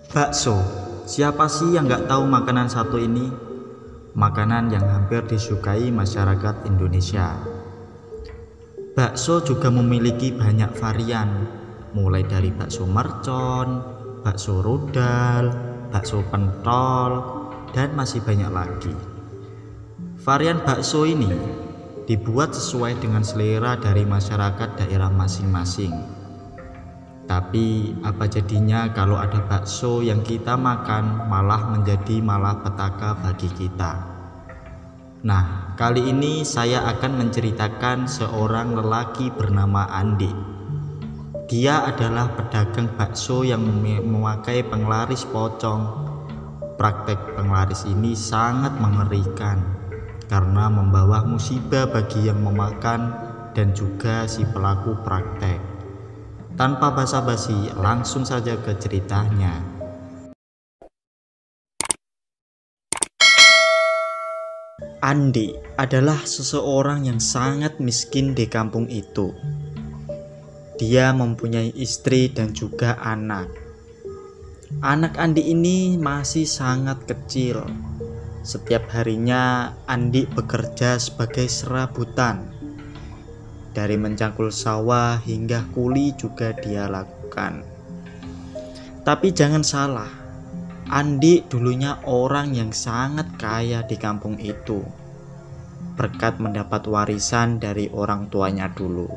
Bakso, siapa sih yang nggak tahu makanan satu ini? Makanan yang hampir disukai masyarakat Indonesia. Bakso juga memiliki banyak varian, mulai dari bakso mercon, bakso rudal, bakso pentol, dan masih banyak lagi. Varian bakso ini dibuat sesuai dengan selera dari masyarakat daerah masing-masing. Tapi apa jadinya kalau ada bakso yang kita makan malah menjadi malapetaka bagi kita? Nah, kali ini saya akan menceritakan seorang lelaki bernama Andi. Dia adalah pedagang bakso yang memakai penglaris pocong. Praktek penglaris ini sangat mengerikan karena membawa musibah bagi yang memakan dan juga si pelaku praktek. Tanpa basa-basi, langsung saja ke ceritanya. Andi adalah seseorang yang sangat miskin di kampung itu. Dia mempunyai istri dan juga anak. Anak Andi ini masih sangat kecil. Setiap harinya Andi bekerja sebagai serabutan. Dari mencangkul sawah hingga kuli juga dia lakukan. Tapi jangan salah, Andi dulunya orang yang sangat kaya di kampung itu, berkat mendapat warisan dari orang tuanya dulu.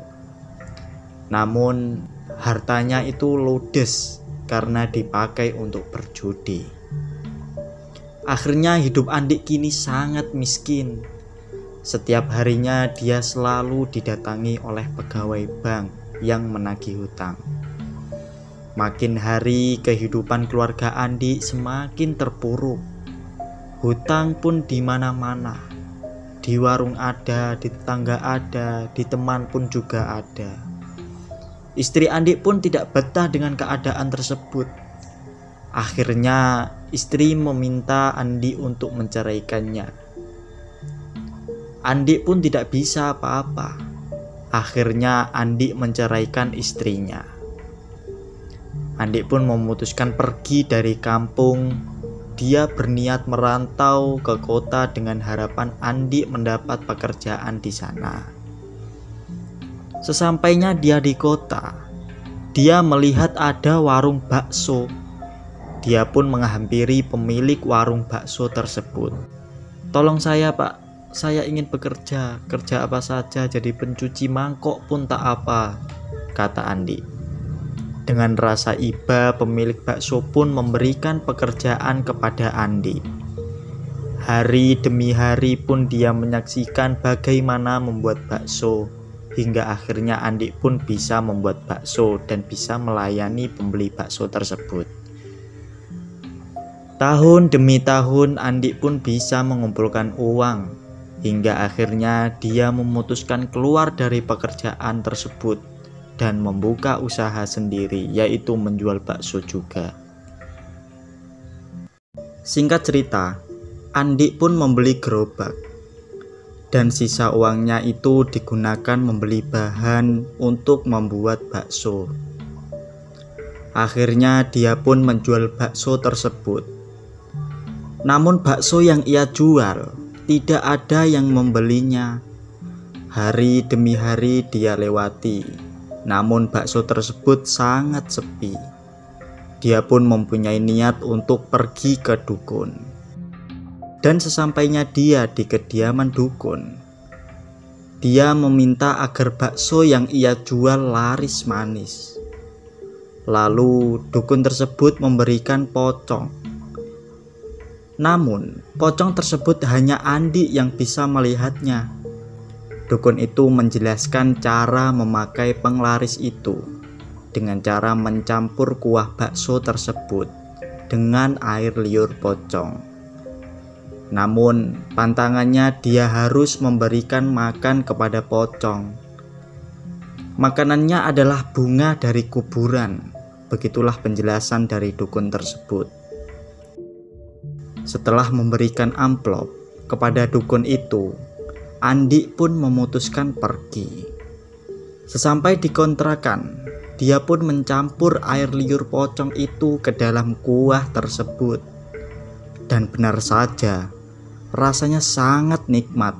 Namun hartanya itu ludes karena dipakai untuk berjudi. Akhirnya hidup Andi kini sangat miskin. Setiap harinya dia selalu didatangi oleh pegawai bank yang menagih hutang. Makin hari kehidupan keluarga Andi semakin terpuruk. Hutang pun di mana-mana. Di warung ada, di tetangga ada, di teman pun juga ada. Istri Andi pun tidak betah dengan keadaan tersebut. Akhirnya istri meminta Andi untuk menceraikannya. Andi pun tidak bisa apa-apa. Akhirnya Andi menceraikan istrinya. Andi pun memutuskan pergi dari kampung. Dia berniat merantau ke kota dengan harapan Andi mendapat pekerjaan di sana. Sesampainya dia di kota, dia melihat ada warung bakso. Dia pun menghampiri pemilik warung bakso tersebut. "Tolong saya, Pak. Saya ingin bekerja, kerja apa saja, jadi pencuci mangkok pun tak apa," kata Andi. Dengan rasa iba, pemilik bakso pun memberikan pekerjaan kepada Andi. Hari demi hari pun dia menyaksikan bagaimana membuat bakso, hingga akhirnya Andi pun bisa membuat bakso dan bisa melayani pembeli bakso tersebut. Tahun demi tahun Andi pun bisa mengumpulkan uang. Hingga akhirnya dia memutuskan keluar dari pekerjaan tersebut dan membuka usaha sendiri, yaitu menjual bakso juga. Singkat cerita, Andi pun membeli gerobak dan sisa uangnya itu digunakan membeli bahan untuk membuat bakso. Akhirnya dia pun menjual bakso tersebut. Namun bakso yang ia jual tidak ada yang membelinya. Hari demi hari dia lewati, namun bakso tersebut sangat sepi. Dia pun mempunyai niat untuk pergi ke dukun. Dan sesampainya dia di kediaman dukun, dia meminta agar bakso yang ia jual laris manis. Lalu dukun tersebut memberikan pocong. Namun, pocong tersebut hanya Andi yang bisa melihatnya. Dukun itu menjelaskan cara memakai penglaris itu dengan cara mencampur kuah bakso tersebut dengan air liur pocong. Namun, pantangannya dia harus memberikan makan kepada pocong. Makanannya adalah bunga dari kuburan. Begitulah penjelasan dari dukun tersebut. Setelah memberikan amplop kepada dukun itu, Andi pun memutuskan pergi. Sesampai di kontrakan, Dia pun mencampur air liur pocong itu ke dalam kuah tersebut. Dan benar saja, rasanya sangat nikmat.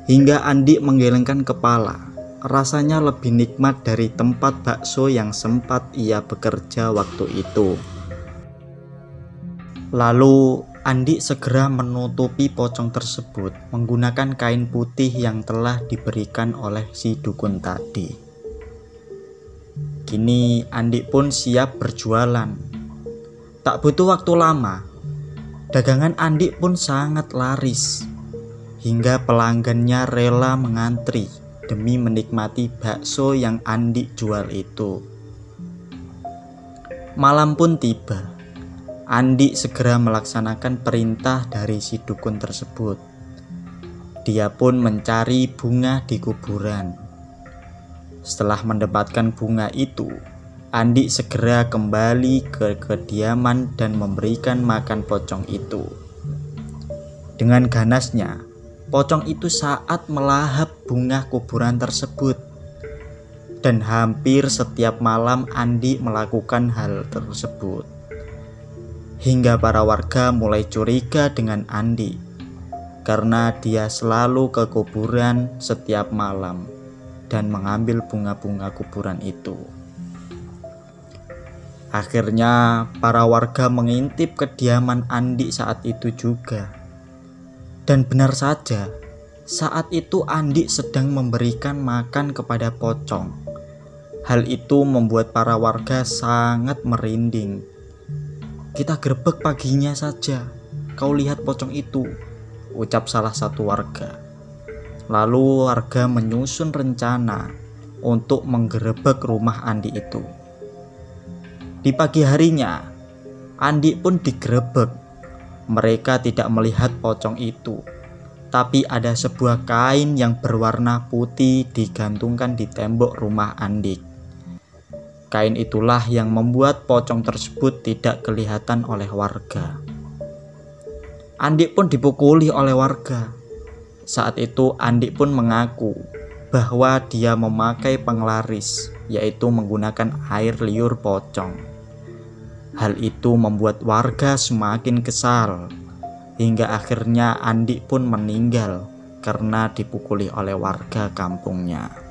Hingga Andi menggelengkan kepala. Rasanya lebih nikmat dari tempat bakso yang sempat ia bekerja waktu itu. Lalu Andi segera menutupi pocong tersebut menggunakan kain putih yang telah diberikan oleh si dukun tadi. Kini Andi pun siap berjualan. Tak butuh waktu lama, dagangan Andi pun sangat laris, hingga pelanggannya rela mengantri demi menikmati bakso yang Andi jual itu. Malam pun tiba. Andi segera melaksanakan perintah dari si dukun tersebut. Dia pun mencari bunga di kuburan. Setelah mendapatkan bunga itu, Andi segera kembali ke kediaman dan memberikan makan pocong itu. Dengan ganasnya, pocong itu saat melahap bunga kuburan tersebut. Dan hampir setiap malam Andi melakukan hal tersebut. Hingga para warga mulai curiga dengan Andi karena dia selalu ke kuburan setiap malam dan mengambil bunga-bunga kuburan itu. Akhirnya para warga mengintip kediaman Andi saat itu juga. Dan benar saja, saat itu Andi sedang memberikan makan kepada pocong. Hal itu membuat para warga sangat merinding. "Kita gerbek paginya saja, kau lihat pocong itu," ucap salah satu warga. Lalu warga menyusun rencana untuk menggerebek rumah Andi itu. Di pagi harinya, Andi pun digerebek. Mereka tidak melihat pocong itu, tapi ada sebuah kain yang berwarna putih digantungkan di tembok rumah Andi. Kain itulah yang membuat pocong tersebut tidak kelihatan oleh warga. Andi pun dipukuli oleh warga. Saat itu Andi pun mengaku bahwa dia memakai penglaris, yaitu menggunakan air liur pocong. Hal itu membuat warga semakin kesal, hingga akhirnya Andi pun meninggal karena dipukuli oleh warga kampungnya.